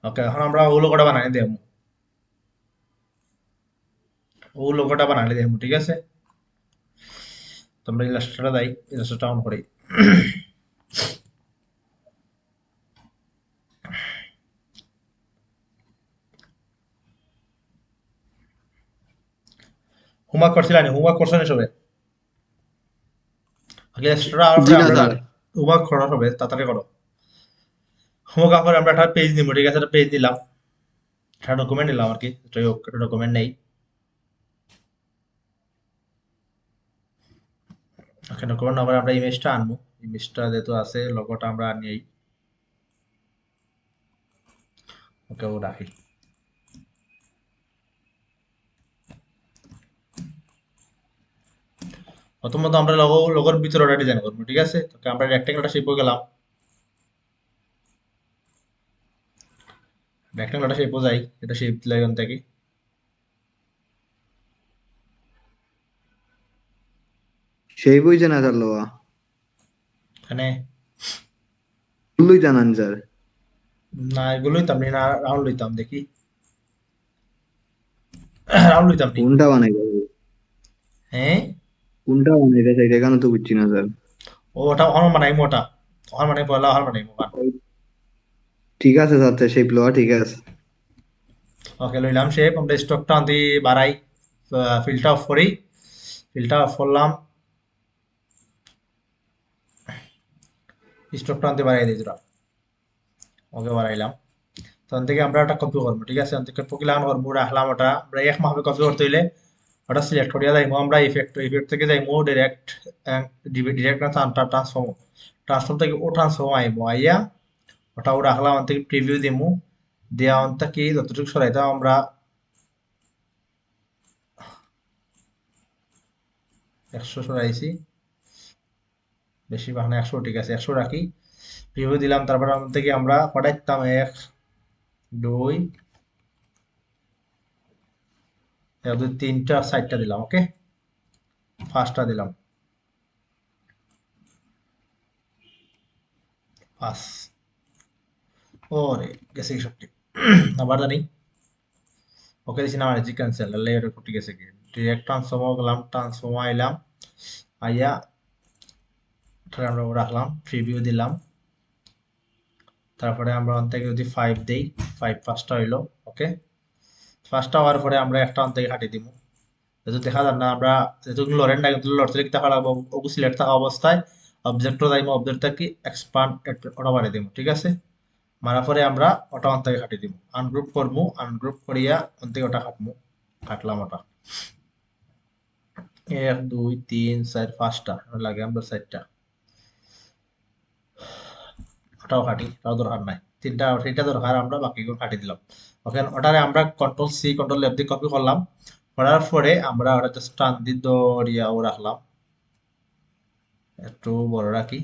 ওকে, এখন আমরা ও লোগোটা বানাই দেব। ও লোগোটা বানাই দেব, ঠিক আছে? তোমরা ইলাস্ট্রেটরটা দেই, ইলাস্ট্রেটরটা অন করি। হোমওয়ার্ক করছিলাম, হোমওয়ার্ক করছো না সবে? ইলাস্ট্রেটর আর জি পরে না আমরা স্যার। হোমওয়ার্ক করা হবে, তাড়াতাড়ি করো। হোমওয়ার্ক পরে আমরা একটা পেজ নিব, ঠিক আছে? একটা পেজ নিলাম, একটা ডকুমেন্ট নিলাম আর কি, যাই হোক একটা ডকুমেন্ট নেই। ওকে, ডকুমেন্ট আবার আমরা ইমেজটা আনবো। ইমেজটা যেহেতু আছে, লোগোটা আমরা আনিই। ওকে, ও রাখি। প্রথমত আমরা লোগোর ভিতরে ওটা ডিজাইন করবো, ঠিক আছে? তো আমরা রেক্টেঙ্গলটা শেপ গেলাম, রেক্টেঙ্গলটা শেপ যাই, এটা শেপ দিলাই ওখান থেকে। সেই বই জানা স্যার লোয়া। এখানে ভুলই জানান স্যার। না, এগুলো লইতাম নি, না রাউন্ড লইতাম দেখি। রাউন্ড লইতাম নি। কোনটা বানাইতে হবে? হ্যাঁ, কোনটা বানাইতে চাই কেন তো বুঝছি না স্যার। ও ওটা আমার বানাইমো, ওটা আমার বানাই, পয়লা আমার বানাইমো গান। ওই, ঠিক আছে স্যার, সেই লোয়া ঠিক আছে। ওকে, লইলাম শেপ, আমরা স্টকটা আনতে বাড়াই, ফিল্ডটা অফ করি, ফিল্ডটা অফ করলাম, স্টকটা আনতে বাড়াই দিই তোরা। ওকে, বাড়াইলাম। তখন থেকে আমরা একটা কপি করবো, ঠিক আছে? অন্তে কপি লাগানো করবো, রাখলাম ওটা। আমরা এক মাপে কপি করতে হইলে ওটা সিলেক্ট করিয়া যাইমু আমরা, ইফেক্ট ইফেক্ট থেকে যাইমু ডিরেক্ট, ডিরেক্ট ট্রান্সফর্ম, ট্রান্সফর্ম থেকে ও ট্রান্সফর্ম আইমু, আইয়া ওটা ও রাখলাম, অন থেকে প্রিভিউ দিমু, দেওয়া অন থেকে যতটুকু সরাইতাম আমরা 100 সরাইছি, বেশি বাহানা 100, ঠিক আছে 100 রাখি। প্রিভিউ দিলাম, তারপরে অন থেকে আমরা পড়াইতাম 1, 2, 1, 2, 3টা 4টা দিলাম, ওকে? ফার্স্টটা দিলাম 5। ওরে, গেছে কি সবটি। আবার জানি। ওকে দিছি না, মানে ক্যান্সেল, লেয়ার ফুটে গেছে কি। ডিরেক্ট ট্রান্সফর্ম গেলাম, ট্রান্সফর্ম আইলাম, আইয়া তারপরে আমরা রাখলাম, প্রিভিউ দিলাম। তারপরে আমরা অন থেকে যদি 5 দেই, 5 ফার্স্টটা হইলো, ওকে? ফার্স্টটা হওয়ার পরে আমরা একটা অন থেকে কাটি দিব, যেহেতু দেখা যান না আমরা, যেহেতু লরেন না, কিন্তু লড়তে লিখতে পারা লাগবো। ওগু সিলেক্ট থাকা অবস্থায় অবজেক্টও যাইব, অবজেক্টটা কি এক্সপান্ড ওটা বাড়িয়ে দিব, ঠিক আছে? মারার পরে আমরা ওটা অন থেকে কাটি দিব, আনগ্রুপ করবো, আনগ্রুপ করিয়া অন থেকে ওটা কাটবো, কাটলাম ওটা। 1, 2, 3, 4, 5টা লাগে আমরা 4টা, ওটাও কাটি, ওটাও দরকার নাই। তিনটা তিনটা দরকার, আমরা বাকিগুলো কাটি দিলাম। ওকে, ওটারে আমরা কন্ট্রোল সি কন্ট্রোল এফ দিয়ে কপি করলাম। করার পরে আমরা ওটা জাস্ট টান দিয়ে দড়িয়াও রাখলাম, একটু বড় রাখি,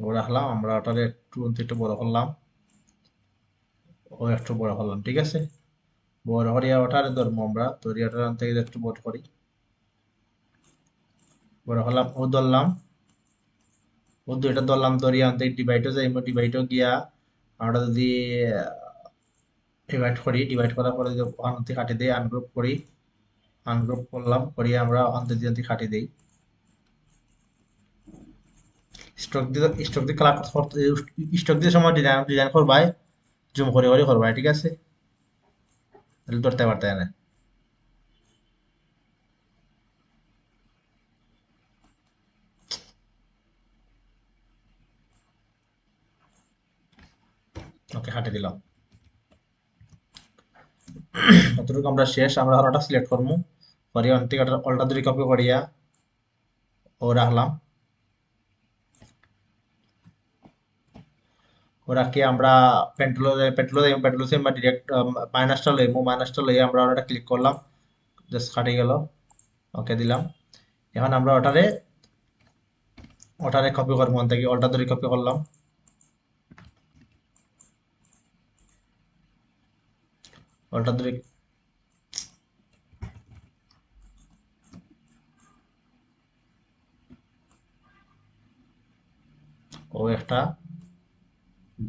ও রাখলাম। আমরা ওটারে একটু একটু বড় করলাম, ও একটু বড় করলাম, ঠিক আছে? বড় করিয়া ওটারে ধরবো আমরা, দড়িয়াটা থেকে একটু বড় করি, বড় করলাম, ও ধরলাম, ও দুইটা ধরলাম, দড়িয়া অন্তে ডিভাইডও যাইব, ডিভাইডও গিয়া আমরা যদি ডিভাইড করি, ডিভাইড করার পরে যদি ওখান থেকে কাটি দিই, আনগ্রুপ করি, আনগ্রুপ করলাম, করিয়ে আমরা ওখান থেকে যদি কাটি দিই, স্ট্রোক দিয়ে কালার করতে, স্ট্রোক দিয়ে সময় ডিজাইন ডিজাইন করবাই, জুম করে করে করবাই, ঠিক আছে? তাহলে ধরতে পারতে না। ওকে, কাটি দিলাম। যতটুকু আমরা শেষ, আমরা ওটা সিলেক্ট করবো, করিয়া অন থেকে অল্টা দুই কপি করিয়া ও রাখলাম, ও রাখি আমরা পেন্টুলো বা ডিরেক্ট মাইনাসটা লইয়া আমরা ওটা ক্লিক করলাম, জাস্ট কাটি গেল, ওকে দিলাম। এখন আমরা ওটারে ওটারে কপি করবো, অন থেকে অল্টা ধরে কপি করলাম, অল্টা ধরে, ও একটা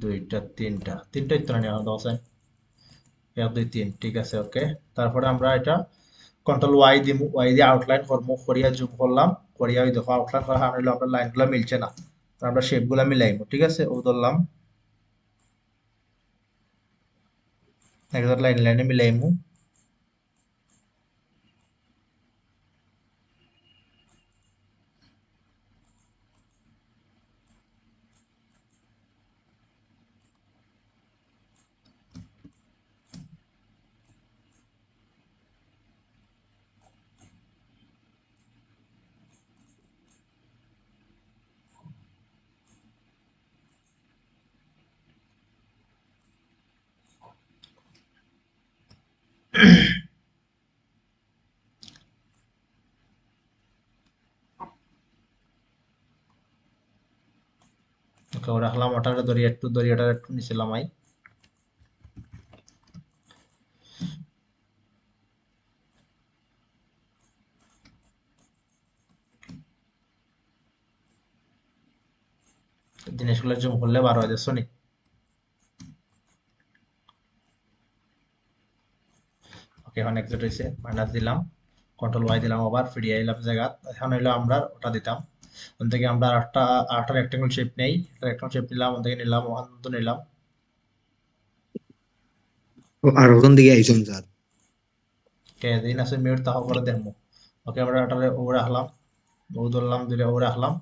দুইটা তিনটা তিনটা ইত্যাদি নেওয়া দশ, 1 2 3, ঠিক আছে ওকে। তারপরে আমরা এটা কন্ট্রোল ওয়াই দিমু, ওয়াই দিয়ে আউটলাইন করবো, করিয়া জুম করলাম, করিয়া ওই দেখো আউটলাইন করা হইলো, আমরা লাইনগুলো মিলছে না, তো আমরা শেপগুলো মিলাইবো, ঠিক আছে। ও ধরলাম একদম লাইন লাইনে মিলাইমু। ওকে ও রাখলাম, ওটারে দড়িয়া একটু দড়িয়াটা একটু নিচে নামাই। জিনিসগুলো জুম করলে 12 হয়ে যাচ্ছে নি। ওকে এখন এক্সিট হয়েছে, মাইনাস দিলাম, কন্ট্রোল ওয়াই দিলাম, আবার ফিরিয়ে এলাম জায়গা। এখন হইলো আমরা ওটা দিতাম, ওখান থেকে আমরা আরেকটা রেক্টেঙ্গল শেপ নেই, রেক্টেঙ্গল শেপ নিলাম, ওখান থেকে নিলাম, ওখান তো নিলাম। আর ওখান দিকে আইসুন স্যার। কে দিন আছে মিউট তাহ করে দেখবো। ওকে আমরা ওটারে ও রাখলাম, ও ধরলাম, ধরে ও রাখলাম,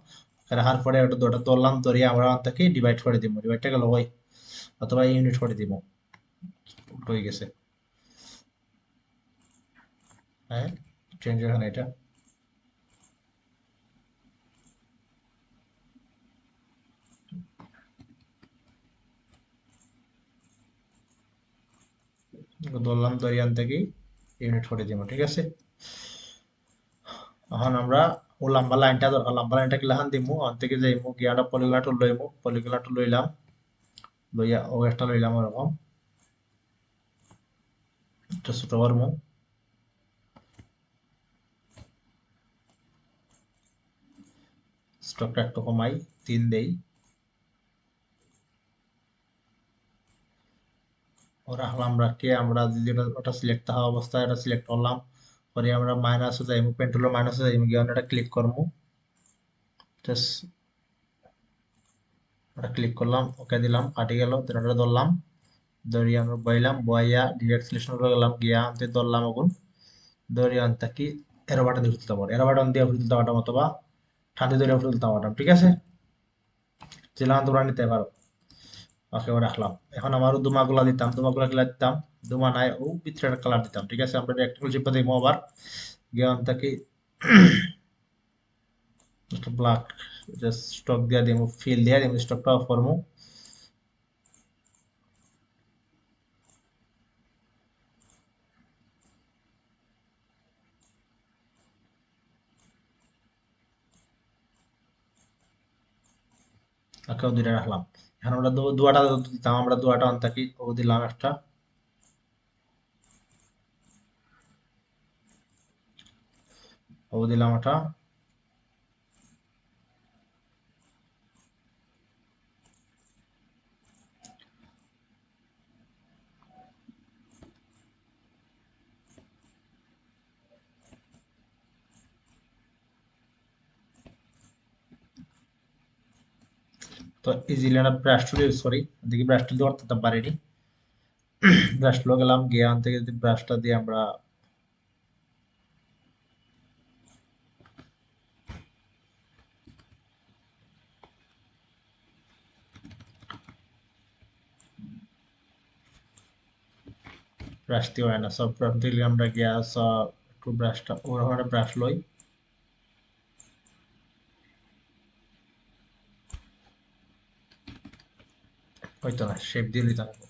রাখার পরে ওটা দুটো ধরলাম, ধরিয়ে আমরা ওখান থেকে ডিভাইড করে দিব, ডিভাইডটা গেল ওই, অথবা ইউনিট করে দিব, উল্টো হয়ে গেছে। হ্যাঁ, চেঞ্জ এখানে এটা ধরলাম, ধরিয়ান থেকে ইউনিট করে দিব, ঠিক আছে। এখন আমরা ও লম্বা লাইনটা দরকার, লম্বা লাইনটা কিলাখান দিমু, অন থেকে যাইমু, গিয়ে আমরা পলিগোনা টুল লইমু, পলিগোনা টুল লইলাম, লইয়া ও একটা লইলাম ওরকম, একটা ছোট করমু, স্টকটা একটু কমাই, 3 দেই। ও রাখলাম, রাখি আমরা যদি ওটা সিলেক্ট থাকা অবস্থায় এটা সিলেক্ট করলাম, করে আমরা মাইনাসে যাইমু, পেন্টুলের মাইনাসে যাইমু, গিয়ে আমরা এটা ক্লিক করমু, জাস্ট ওটা ক্লিক করলাম, ওকে দিলাম, কাটি গেল, then ওটা ধরলাম, ধরিয়ে আমরা বইলাম, বইয়া ডিরেক্ট সিলেকশন করে গেলাম, গিয়া আনতে ধরলাম আগুন, ধরিয়ে আনতে কি এরো বাটন দিয়ে তুলতে পারো, এরো বাটন দিয়ে তুলতে পারতাম, অথবা ঠান্ডি ধরে তুলতে পারতাম, ঠিক আছে। যেলাম তোমরা নিতে পারো। ওকে ও রাখলাম, এখন আমার দুমাগুলা দিতাম, দুমাগুলা গুলা দিতাম, দুমা নাই ও ভিতরে একটা কালার দিতাম, ঠিক আছে। আমরা একটা চিপা দিব আবার, গিয়ে আনতে কি একটা ব্ল্যাক জাস্ট স্টক দিয়া দিব, ফিল দিয়া দিব, স্টকটা অফ করবো। ওকেও দুইটা রাখলাম। এখন আমরা দুয়াটা দিতাম, আমরা দুয়াটা আনতে কি ও দিলাম একটা, ও দিলাম একটা। তো ইজিলি একটা ব্রাশ টুল ইউজ করি, দেখি ব্রাশ টুল দিয়ে করতে পারিনি, ব্রাশ টুল গেলাম, গিয়ে আনতে যদি ব্রাশটা দিয়ে আমরা ব্রাশ দিয়ে হয় না, সব ব্রাশ দিলে আমরা গিয়া একটু ব্রাশটা ওরকম একটা ব্রাশ লই, হয়তো না শেপ দিয়ে নিতে হবে।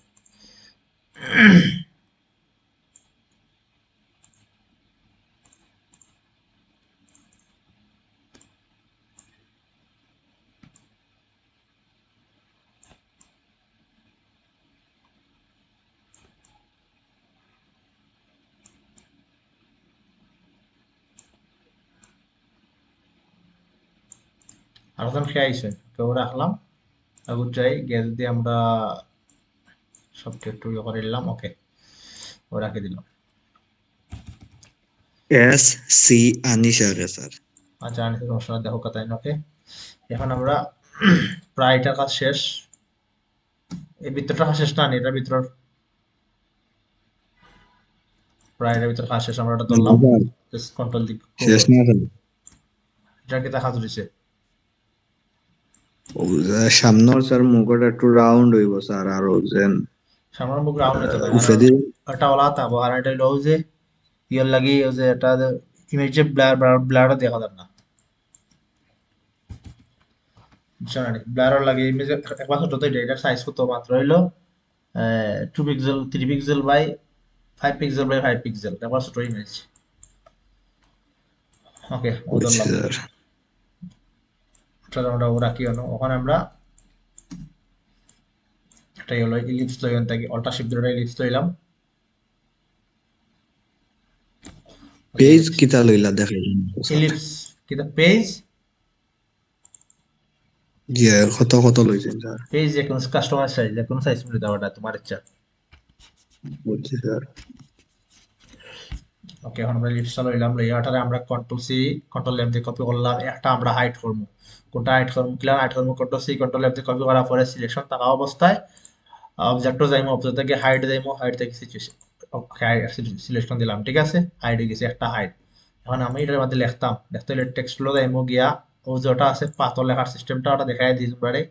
আর তখন খেয়ে আইসে, কেউ রাখলাম, আগুন চাই গ্যাস দিয়ে আমরা সবটা একটু ইয়ে করে নিলাম, ওকে ও রাখে দিলাম। এস সি আনিশা রে স্যার। আচ্ছা আনিসের সমস্যা নাই, দেখো কথাই ওকে। এখন আমরা প্রায় এটার কাজ শেষ, এই ভিতরটা কাজ শেষ না নি, এটার ভিতর প্রায় এটার ভিতর কাজ শেষ, আমরা এটা ধরলাম স্যার জাস্ট কন্ট্রোল দিক শেষ না স্যার। এটা কি দেখা ধরেছে। ও যে সামনের স্যার মুখটা একটু রাউন্ড হইব স্যার, আর ও যে সামনের মুখ রাউন্ড হইতো না, উফরে কারণ দিয়ে এটা ওলা থাকবো, আর এটা হলো যে ইয়ের লাগি ওই যে এটা ইমেজে ব্লার দেখা যায় না, বুঝছো না, ব্লার লাগে ইমেজ একবার ছোট তো এটার সাইজ কত মাত্র হইলো 2 pixel 3 pixel by 5 pixel by 5 pixel, একবার ছোট ইমেজ। ওকে ও বুঝছি ধরলাম, স্যার। এটা আমরা রাখি ওখানে আমরা এটাই হলো ইলিপস লইন থাকি, অল্টা শিফট ধরে ইলিপস লইলাম। ওকে পেজ ইলিপস, কিতা লইলা দেখাই স্যার। ইলিপস কিন্তু পেজ, জি কত কত লইছেন স্যার? পেজ যে কোনো কাস্টমার সাইজ, যে কোনো সাইজ মিলে দেওয়াটা তোমার ইচ্ছা। বুঝছি স্যার। ওকে এখন আমরা লিস্টটা লইলাম, লইয়াটারে আমরা কন্ট্রোল সি কন্ট্রোল এফ দিয়ে কপি করলাম, একটা আমরা হাইড করবো, কোনটা হাইড করবো, ক্লিয়ার হাইড করবো, কন্ট্রোল সি কন্ট্রোল এফ দিয়ে কপি করার পরে সিলেকশন থাকা অবস্থায় অবজেক্টও যাইমো, অবজেক্ট থেকে হাইড যাইমো, হাইড থেকে সিচুয়েশন সিলেকশন দিলাম, ঠিক আছে হাইড হয়ে গেছে একটা হাইড। এখন আমি এটার মধ্যে লিখতাম, লিখতে হলে টেক্সট গুলো যাইমো গিয়া ও যেটা আছে পাথর লেখার সিস্টেমটা ওটা দেখাই দিই পারে,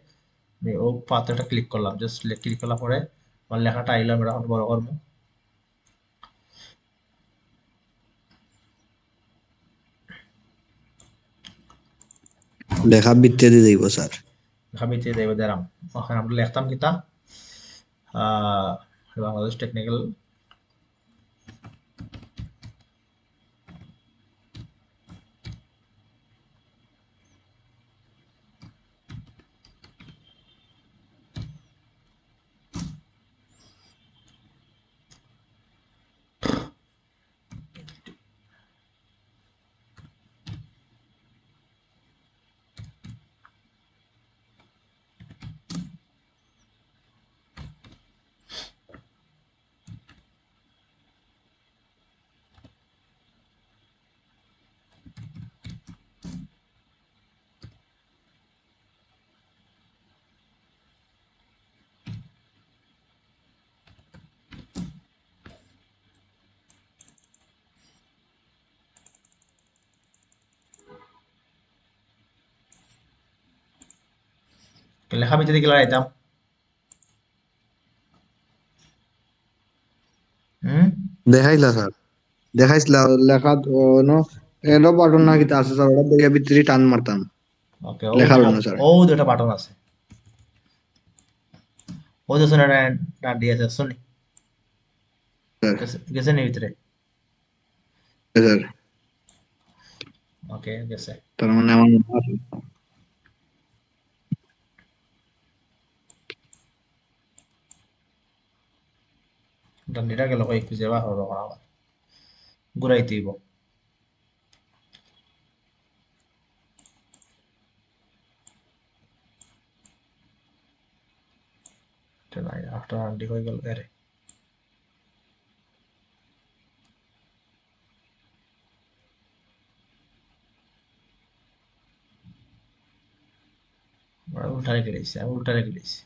ও পাথরটা ক্লিক করলাম, জাস্ট ক্লিক করার পরে আমার লেখাটা আইলাম, এটা এখন বড় করবো। লেখা বৃত্তে দিয়ে দিব স্যার। ভাবিতে দেবে দিলাম, ওখানে আমরা লিখতাম কিতা আহ বাংলাদেশ টেকনিক্যাল লেখা ভিতরে দিকে লড়াইতাম। হুম, দেখাইলা স্যার, দেখাইছিলা লেখা ন এলো বাটন না কিতা আছে স্যার, ওটা দেখে ভিতরে টান মারতাম ওকে ও লেখার দেখা, জন্য স্যার। ও দুটা বাটন আছে, ও যে শুনে ডান দিয়ে আছে শুনি, স্যার গেছে নি ভিতরে, স্যার ওকে গেছে। তার মানে আমার মনে আছে। ডান্ডিটা গেল কই খুঁজে বা হলো আবার ঘুরাইতে হইব। এটা নাই, একটা ডান্ডি হয়ে গেল এরে, আমরা উল্টা রেখে দিয়েছি, আমি উল্টা রেখে দিয়েছি।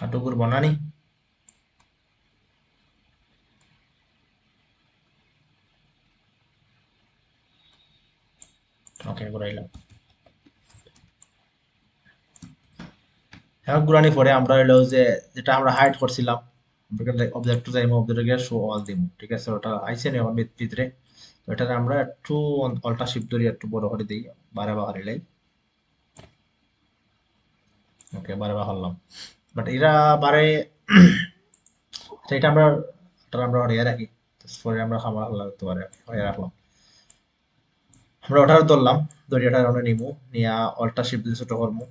হাঁটু ঘুরবো না নি, ওকে ঘুরাইলাম। এখন ঘুরানি পরে আমরা হইলো যে যেটা আমরা হাইড করছিলাম, অবজেক্ট যাইমু, অবজেক্ট গিয়ে শো অল দিমু, ঠিক আছে ওটা আইছে নি আমার ভিতরে। তো এটাকে আমরা একটু অল্টা শিফট ধরে একটু বড় করে দিই, বারে বারে লাই, ওকে বারে বা হলাম বাট এরা বারে এটা আমরা হরিয়া রাখি পরে আমরা খামার হল্লা করতে পারে হরিয়া রাখলাম আমরা ওটার ধরলাম দড়িয়াটা আমরা নিমু নিয়া অল্টা শিপ দিয়ে ছোট করবো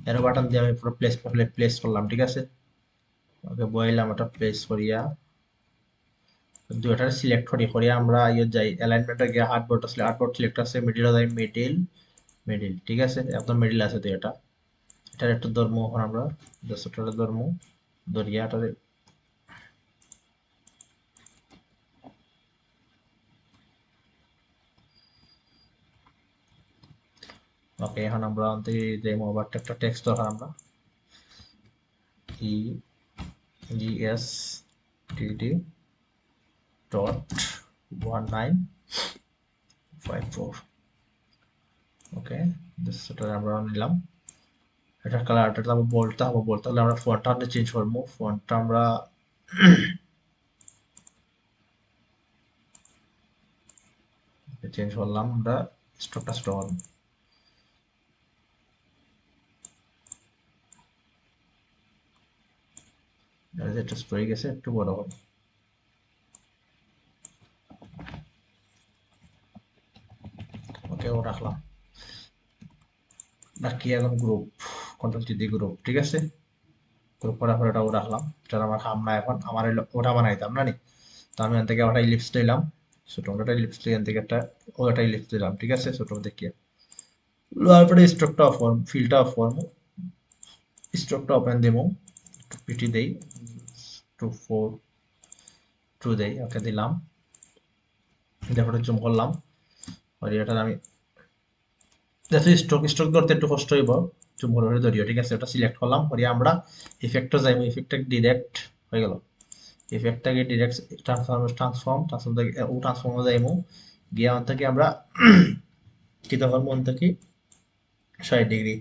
এরো বাটন দিয়ে আমি পুরো প্লেস করলাম ঠিক আছে ওকে বইলাম ওটা প্লেস করিয়া দুইটা সিলেক্ট করিয়া আমরা ইয়ে যাই অ্যালাইনমেন্টে গিয়ে হার্ডবোর্ড সিলেক্ট আছে মিডিলে যাই মিডিল ঠিক আছে একদম মিডিল আছে দুইটা এটার একটু ধর্ম এখন আমরা ছোটটা ধর্ম ধরিয়া এটারে ওকে এখন আমরা যে ওভারটা একটা টেক্সট দরকার আমরা E G S T D dot 1954 okay সেটা আমরা নিলাম এটা কালারটা আমরা বলতে হলে আমরা ফন্টটা চেঞ্জ করবো ফন্টটা আমরা চেঞ্জ করলাম আমরা স্টকটা স্টোর এটা স্টোরে গেছে একটু বড় হবে ওকে ও রাখলাম বাকি এখন গ্রুপ কন্ট্রোল টি দিয়ে গ্রুপ ঠিক আছে গ্রুপ করার পরে ওটাও রাখলাম এটা আমার কাম না এখন আমার ওটা বানাইতাম না নি তো আমি এখান থেকে ওটা ইলিপস দিলাম ছোট ওটা ইলিপস দিয়ে এখান থেকে একটা ওটা ইলিপস দিলাম ঠিক আছে ছোট দেখিয়ে তারপরে স্ট্রোকটা ফর্ম ফিলটা ফর্ম স্ট্রোকটা ওপেন দেবো পিটি দেই 242 দেই ওকে দিলাম তারপরে জুম করলাম আর এটা আমি যেহেতু স্ট্রোক ধরতে একটু কষ্ট হইব জুম করে ধরিও ঠিক আছে ওটা সিলেক্ট করলাম করে আমরা ইফেক্টও যাইবো ইফেক্টটা ডিরেক্ট হয়ে গেল ইফেক্টটাকে ডিরেক্ট ট্রান্সফর্ম থেকে ও ট্রান্সফর্মে যাইবো গিয়ে অন থেকে আমরা কি তখন মন থেকে 60 ডিগ্রি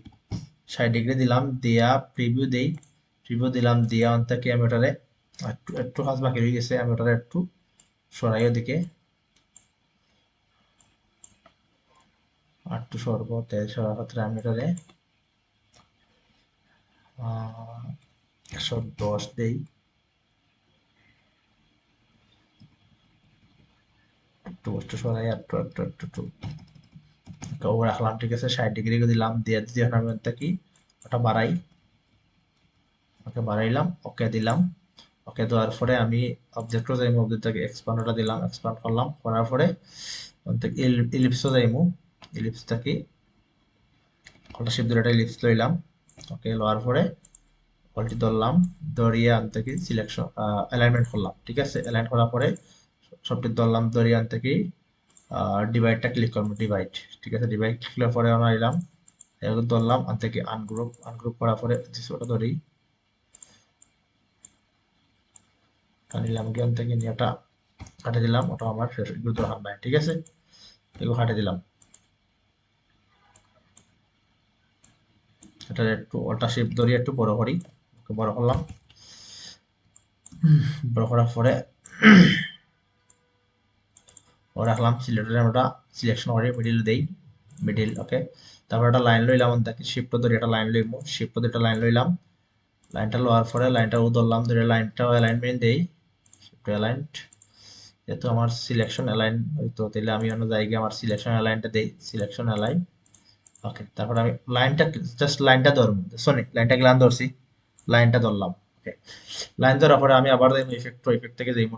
60 ডিগ্রি দিলাম দিয়া প্রিভিউ দিলাম দিয়া অন থেকে আমি ওটারে একটু একটু কাজ বাকি রয়ে গেছে আমি ওটারে একটু সরাই ওদিকে আর একটু সরবো তেল সরার ক্ষেত্রে আমি ওটারে 110 দেই একটু সরাই একটু তো রাখলাম ঠিক আছে 60 ডিগ্রি দিলাম দিয়ে দিয়ে আমি কি ওটা বাড়াই ওকে বাড়াইলাম ওকে দিলাম ওকে দেওয়ার পরে আমি অবজেক্টও যাইমু অবজেক্টটাকে এক্সপান্ডটা দিলাম এক্সপান্ড করলাম করার পরে ইলিপসও যাইমু ইলিপসটাকে ওটা শিপ ধরে একটা ইলিপস লইলাম ওকে লওয়ার পরে অলটি ধরলাম ধরিয়ে আনতে কি সিলেকশন অ্যালাইনমেন্ট করলাম ঠিক আছে অ্যালাইন করার পরে সবটি ধরলাম ধরিয়ে আনতে কি ডিভাইডটা ক্লিক করবো ডিভাইড ঠিক আছে ডিভাইড ক্লিক করার পরে আমরা এলাম এগুলো ধরলাম আন থেকে আনগ্রুপ করার পরে ওটা ধরি নিলাম জ্ঞান থেকে নিয়ে ওটা কাটে দিলাম ওটা আমার শেষ গুরুত্ব হার নাই ঠিক আছে এগুলো কাটে দিলাম এটা একটু ওটা শেপ ধরি একটু বড় করি বড় করলাম বড় করার পরে ও রাখলাম সিলেক্টরে ওটা সিলেকশন করে মিডিল দেই মিডিল ওকে তারপর একটা লাইন লইলাম তাকে শিফট ধরে একটা লাইন লইমু শিফট ধরে একটা লাইন লইলাম লাইনটা লওয়ার পরে লাইনটা ও ধরলাম ধরে লাইনটা অ্যালাইনমেন্ট দেই শিফট অ্যালাইনড যেহেতু আমার সিলেকশন অ্যালাইন হইতো তাহলে আমি অন্য জায়গায় আমার সিলেকশন অ্যালাইনটা দেই সিলেকশন অ্যালাইন ওকে তারপর আমি লাইনটা জাস্ট লাইনটা ধরবো সরি লাইনটা গ্লান ধরছি লাইনটা ধরলাম ওকে লাইন ধরার পরে আমি আবার যাইমু ইফেক্ট থেকে যাইমু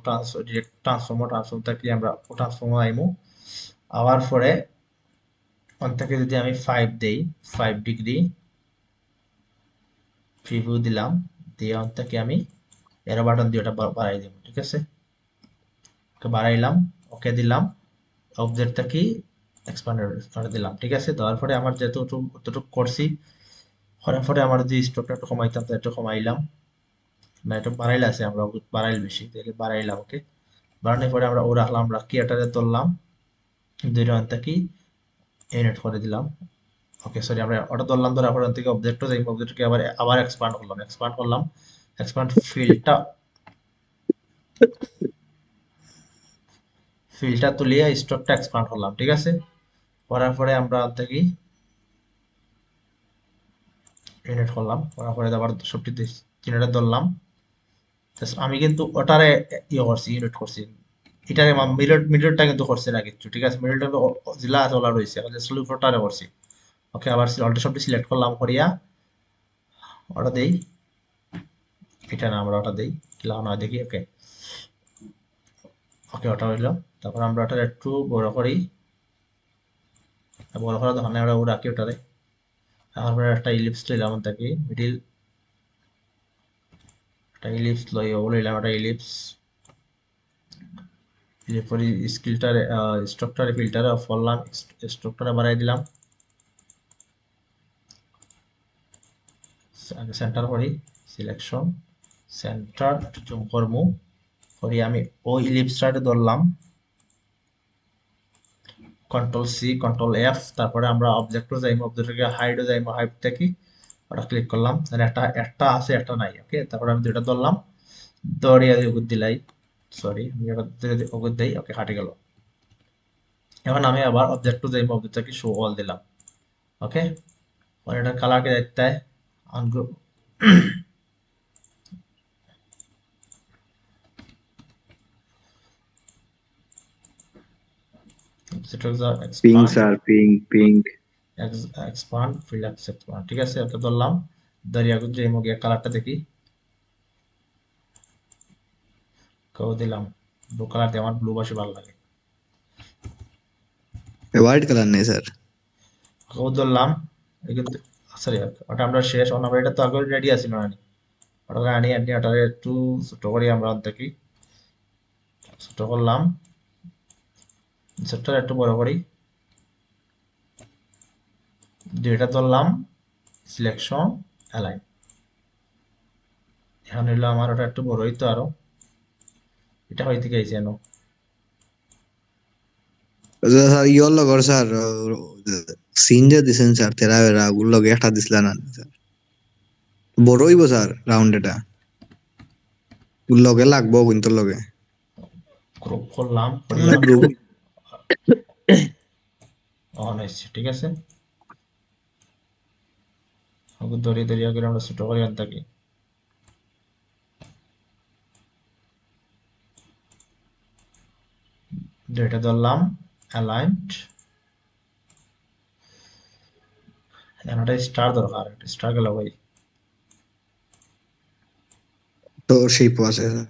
ডিরেক্ট ট্রান্সফর্ম থেকে আমরা ট্রান্সফর্ম আইমু আবার পরে ওখান থেকে যদি আমি 5 দেই 5 ডিগ্রি প্রিভিউ দিলাম দিয়ে ওখান থেকে আমি এরো বাটন দিয়ে ওটা বাড়াই দেবো ঠিক আছে ওকে বাড়াইলাম ওকে দিলাম অবজেক্টটা কি এক্সপ্যান্ডার করে দিলাম ঠিক আছে দেওয়ার পরে আমার যেহেতু অতটুকু করছি করার পরে আমার যে স্টকটা একটু কমাইতাম তা একটু কমাইলাম না একটু বাড়াইলে আছে আমরা বাড়াইল বেশি তাহলে বাড়াইলাম ওকে বাড়ানোর পরে আমরা ও রাখলাম রাখি এটারে তুললাম দুই রাউন্ডটা কি ইউনিট করে দিলাম ওকে সরি আমরা ওটা ধরলাম, ধরার পর ওখান থেকে অবজেক্টও যাই, অবজেক্টকে আবার আবার এক্সপান্ড করলাম, এক্সপান্ড ফিল্ডটা তুলিয়ে স্টকটা এক্সপান্ড করলাম, ঠিক আছে। করার পরে আমরা থেকে ইউনিট করলাম, করার পরে আবার সবটি চিহ্নটা ধরলাম। আমি কিন্তু ওটারে ইয়ে করছি, ইউনিট করছি, এটারে মিডলটা কিন্তু করছে না কিছু, ঠিক আছে। মিডলটা তো জিলা চলা রয়েছে, জাস্ট উপরটারে করছি। ওকে আবার অলটা সবটি সিলেক্ট করলাম করিয়া ওটা দেই, এটা না আমরা ওটা দেই, লাগানো হয় দেখি। ওকে ওকে ওটা হইলো। তারপর আমরা ওটা একটু বড় করি, বড় করার দোকানে আমরা রাখি ওটারে। তারপরে একটা ইলিপস লইলাম থাকি মিডিল, একটা ইলিপস লইলাম একটা ইলিপস। এরপরে স্কিলটারে স্ট্রাকচারে ফিল্টারে অফ করলাম, স্ট্রাকচারে বাড়াই দিলাম, সেন্টার করি, সিলেকশন সেন্টার জুম করমু করি। আমি ওই ইলিপসটারে ধরলাম, কন্ট্রোল সি কন্ট্রোল এফ, তারপরে আমরা অবজেক্টও যাইমু, অবজেক্টকে হাইডও যাইমু, হাইড থেকে ওটা ক্লিক করলাম, তাহলে একটা একটা আছে একটা নাই। ওকে তারপরে আমি দুইটা ধরলাম, দড়িয়া দিয়ে ওগুদ দিলাই, সরি আমি এটা ওগুদ দেই। ওকে কাটে গেল। এখন আমি আবার অবজেক্টও যাইমু, অবজেক্টটাকে শো অল দিলাম। ওকে और এটা কালারকে দেখতে হয় ungroup, pink expand sir, pink pink. Expand field expand, ঠিক আছে। ওটা ধরলাম, দরিয়া গুজে গিয়ে কালারটা দেখি, কেউ দিলাম ব্লু কালার দিয়ে, আমার ব্লু বেশি ভালো লাগে। হোয়াইট কালার নেই স্যার। কেউ ধরলাম, এই কিন্তু সরি ওটা আমরা শেষ আমরা এটা তো আগে রেডি আছি না, ওটাকে আনি আনি ওটাকে একটু ছোট করি আমরা দেখি, ছোট করলাম, সেটটা একটু বড় করি, যেটা ধরলাম সিলেকশন অ্যালাইন। এখন হইলো আমার ওটা একটু বড় হইতো আরো, এটা হইতে গেছে এনো। স্যার ইয়র লগর স্যার সিন যে দিছেন স্যার তেরা বেরা ওগুলো লগে একটা দিছিলা না স্যার? বড় হইব স্যার রাউন্ড এটা, লগে লাগবো কিন্তু লগে গ্রুপ করলাম করিয়া মানে গ্রুপ। অন হয়েছে, ঠিক আছে। ওকে দড়িয়ে দড়িয়ে করে আমরা ছোট করে আন থাকি, যেটা ধরলাম অ্যালাইন্ড। এখন একটা স্টার দরকার, স্টার গেল ভাই। তো সেই আছে স্যার।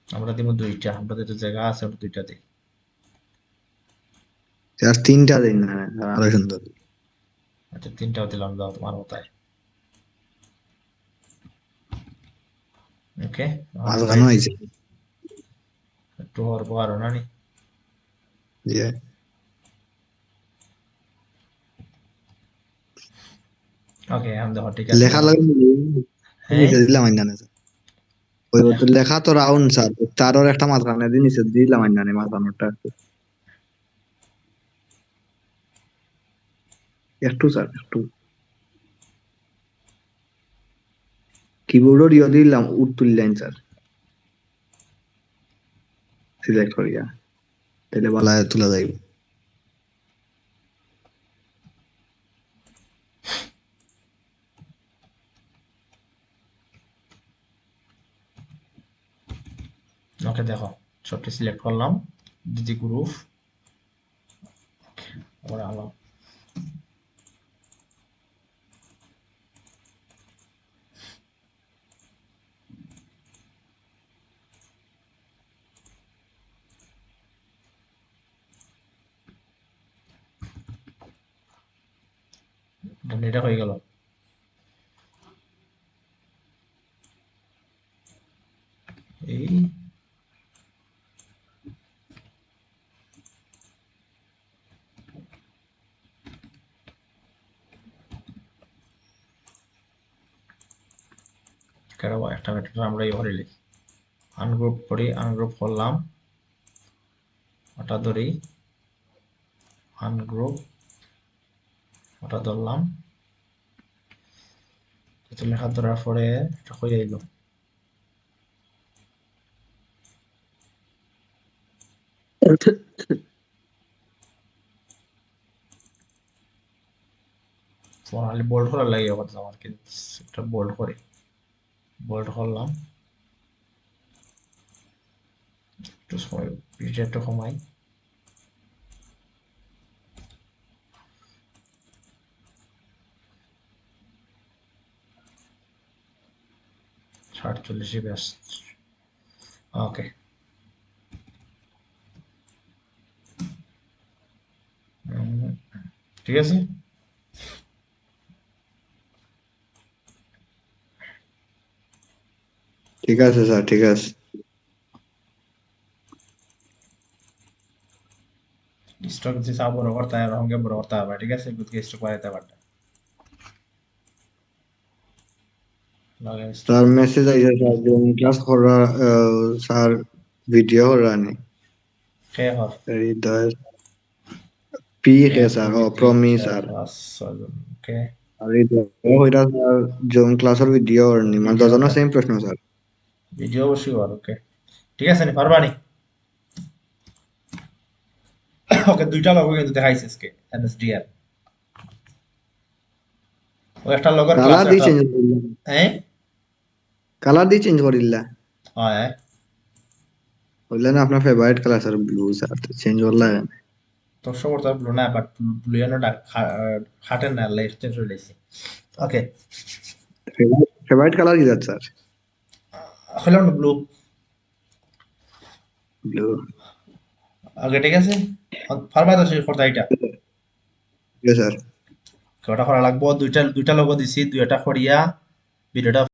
আমরা দিব দুইটা, আমরা যেটা জায়গা আছে ওটা দুইটা দিই। স্যার তিনটা দিন না স্যার, আরো সুন্দর। আচ্ছা তিনটাও দিলাম, দাও তোমার মতায়। ওকে আমরা মাঝখানে হয়েছে। একটু হরবো আরো নানি। যে ওকে এখন দেখো ঠিক আছে লেখা এখন। লাগে হ্যাঁ নিচে দিলাম আইনা স্যার। ওই তো লেখা তো রাউন্ড স্যার, তারও একটা মাঝখানে দিয়ে নিচে দিলাম আইনা মাঝখানোটা একটু স্যার একটু কিবোর্ডের ইয়ে দিলাম উঠ তুললেন স্যার, সিলেক্ট করিয়া তাহলে বালায় তুলে যাইব। ওকে দেখো সবটি সিলেক্ট করলাম, দিদি গ্রুপ, ওরা আলাম। এটা হয়ে গেল। এই একটা মেথড আমরা এই করিলি আনগ্রুপ করি, আনগ্রুপ করলাম, ওটা ধরি, আনগ্রুপ, ওটা ধরলাম, এত লেখা ধরার পরে এটা কই আইলো, ফোনালি বোল্ড করার লাগে কথা আমার, কিন্তু একটা বোল্ড করি, বোল্ড করলাম, একটু সময় পিছনে একটু কমাই, 47 ব্যাস। ওকে, ঠিক আছে। ঠিক আছে স্যার, ঠিক আছে। স্টক যে বড় করতে হয় রঙে বড় করতে হবে, ঠিক আছে, বুঝকে স্টক বাড়াইতে পারবে লাগে স্টক। স্যার মেসেজ আইছে স্যার, জুম ক্লাস করা স্যার ভিডিও করা নি কে হর হৃদয় পি কে এক স্যার, ও দুই তিন প্রমি চার স্যার। পাঁচ ছয়জন, কে আর হৃদয় কইরা স্যার জুম ক্লাসের ভিডিও করনি, মানে ভিডিও দুজনের কা সেম প্রশ্ন স্যার। ভিডিও অবশ্যই হর, ওকে ঠিক আছে নি পারবা নি। ওকে দুইটা লোগো কিন্তু দেখাইছে আজকে এনএসডিএল, ও একটা লগের ক্লাস কালার দিয়ে একটা, চেঞ্জ করিলা, হ্যাঁ কালার দিয়ে চেঞ্জ করিলা, হয় বললেন আপনার favourite colour sir blue sir, তো চেঞ্জ করলা কেন? তোর সব করতে ব্লু না, বাট ব্লু এর খাটের না লেফট চলে গেছে। ওকে ফেভারিট কালার কি স্যার? হলাম ব্লু। ব্লু। ওকে ঠিক আছে, পারবা তো সেই করতে এটা, ঠিক আছে স্যার। কটা করা লাগবো, দুইটা দুইটা লোগো দিছি, দুইটা করিয়া ভিডিওটা